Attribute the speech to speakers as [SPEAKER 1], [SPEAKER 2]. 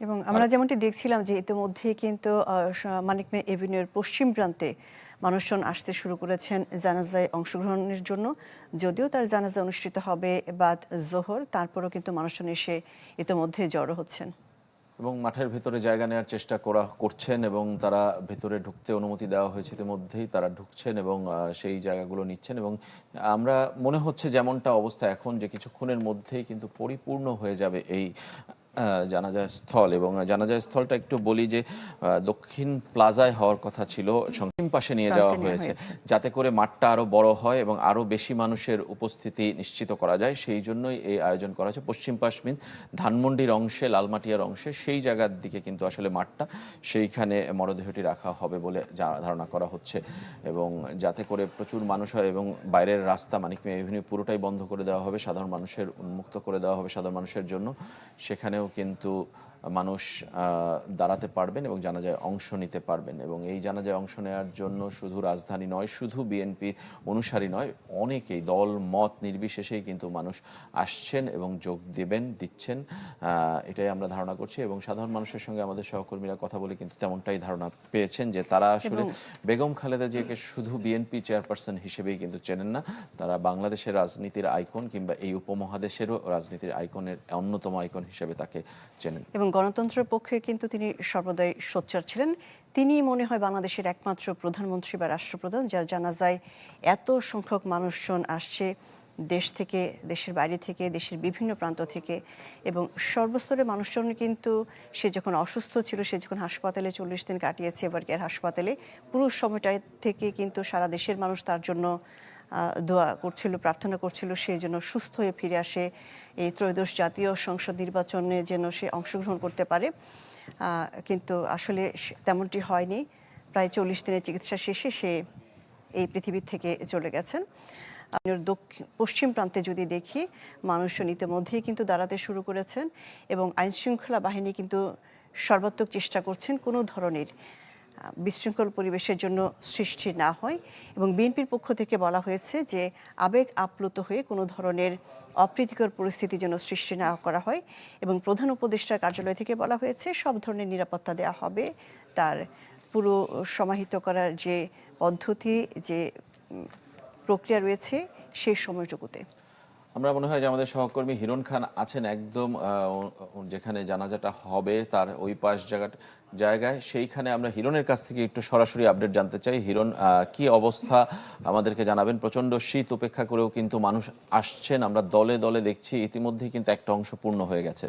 [SPEAKER 1] এবং আমরা যেমনটি দেখছিলাম যে ইতিমধ্যেই কিন্তু মানিক মিয়া এভিনিউর পশ্চিম প্রান্তে মানুষজন আসতে শুরু করেছেন জানাজায় অংশগ্রহণের জন্য। যদিও তার জানাজা অনুষ্ঠিত হবে বাদ জোহর, তারপরও কিন্তু মানুষজন এসে ইতিমধ্যে জড়ো হচ্ছেন
[SPEAKER 2] এবং মাঠের ভেতরে জায়গা নেওয়ার চেষ্টা করছেন এবং তারা ভেতরে ঢুকতে অনুমতি দেওয়া হয়েছে ইতিমধ্যেই, তারা ঢুকছেন এবং সেই জায়গাগুলো নিচ্ছেন। এবং আমরা মনে হচ্ছে যেমনটা অবস্থা এখন, যে কিছুক্ষণের মধ্যেই কিন্তু পরিপূর্ণ হয়ে যাবে এই জানাজা স্থল। এবং জানাজা স্থলটা একটু বলি যে দক্ষিণ প্লাজায় হওয়ার কথা ছিল, পশ্চিম পাশে নিয়ে যাওয়া হয়েছে যাতে করে মাঠটা আরো বড় হয় এবং আরো বেশি মানুষের উপস্থিতি নিশ্চিত করা যায়। সেই জন্যই এই আয়োজন করা হয়েছে। পশ্চিম পাশ মিন্স ধানমন্ডির অংশে, লালমাটিয়ার অংশে, সেই জায়গার দিকে কিন্তু আসলে মাঠটা, সেইখানে মরদেহটি রাখা হবে বলে ধারণা করা হচ্ছে। এবং যাতে করে প্রচুর মানুষ হয় এবং বাইরের রাস্তা মানিক মিয়া এভিনিউ পুরোটাই বন্ধ করে দেওয়া হবে, সাধারণ মানুষের উন্মুক্ত করে দেওয়া হবে সাধারণ মানুষের জন্য। সেখানেও কিন্তু মানুষ দাঁড়াতে পারবেন এবং জানাজায় অংশ নিতে পারবেন। এবং এই জানাজায় অংশ নেওয়ার জন্য শুধু রাজধানী নয়, শুধু বিএনপির অনুসারী নয়, অনেকেই দল মত নির্বিশেষেই কিন্তু মানুষ আসছেন এবং যোগ দিচ্ছেন, এটাই আমরা ধারণা করছি। এবং সাধারণ মানুষের সঙ্গে আমাদের সহকর্মীরা কথা বলে কিন্তু তেমনটাই ধারণা পেয়েছেন যে তারা আসলে বেগম খালেদা জিয়াকে শুধু বিএনপি চেয়ারপারসন হিসেবেই কিন্তু চেনেন না, তারা বাংলাদেশের রাজনীতির আইকন কিংবা এই উপমহাদেশেরও রাজনীতির আইকনের অন্যতম আইকন হিসেবে তাকে চেনেন।
[SPEAKER 1] এবং গণতন্ত্রের পক্ষে কিন্তু তিনি সর্বদাই সোচ্চার ছিলেন। তিনি মনে হয় বাংলাদেশের একমাত্র প্রধানমন্ত্রী বা রাষ্ট্রপ্রধান যার জানাজায় এত সংখ্যক মানুষজন আসছে, দেশ থেকে, দেশের বাইরে থেকে, দেশের বিভিন্ন প্রান্ত থেকে। এবং সর্বস্তরের মানুষজন কিন্তু, সে যখন অসুস্থ ছিল, সে যখন হাসপাতালে 40 দিন কাটিয়েছে এবার কেয়ার হাসপাতালে, পুরো সময়টা থেকে কিন্তু সারা দেশের মানুষ তার জন্য দোয়া করছিল, প্রার্থনা করছিল সে যেন সুস্থ হয়ে ফিরে আসে, এই ত্রয়োদশ জাতীয় সংসদ নির্বাচনে যেন সে অংশগ্রহণ করতে পারে। কিন্তু আসলে তেমনটি হয়নি। প্রায় 40 দিনের চিকিৎসা শেষে সে এই পৃথিবী থেকে চলে গেছেন। পশ্চিম প্রান্তে যদি দেখি, মানুষজন ইতিমধ্যেই কিন্তু দাঁড়াতে শুরু করেছেন এবং আইনশৃঙ্খলা বাহিনী কিন্তু সর্বাত্মক চেষ্টা করছেন কোনো ধরনের বিশৃঙ্খল পরিবেশের জন্য সৃষ্টি না হয়। এবং বিএনপির পক্ষ থেকে বলা হয়েছে যে আবেগ আপ্লুত হয়ে কোনো ধরনের অপ্রীতিকর পরিস্থিতি যেন সৃষ্টি না করা হয়। এবং প্রধান উপদেষ্টার কার্যালয় থেকে বলা হয়েছে সব ধরনের নিরাপত্তা দেওয়া হবে, তার পুরো সমাহিত করার যে পদ্ধতি, যে প্রক্রিয়া রয়েছে সেই সময়টুকুতে।
[SPEAKER 2] আমরা মনে হয় যে আমাদের সহকর্মী হিরণ খান আছেন একদম যেখানে জানাজাটা হবে তার ওই পাশ জায়গায়, সেইখানে আমরা হিরণের কাছ থেকে একটু সরাসরি আপডেট জানতে চাই। হিরণ, কি অবস্থা আমাদেরকে জানাবেন? প্রচন্ড শীত উপেক্ষা করেও কিন্তু মানুষ আসছেন, আমরা দলে দলে দেখছি, ইতিমধ্যেই কিন্তু একটা অংশ পূর্ণ হয়ে গেছে।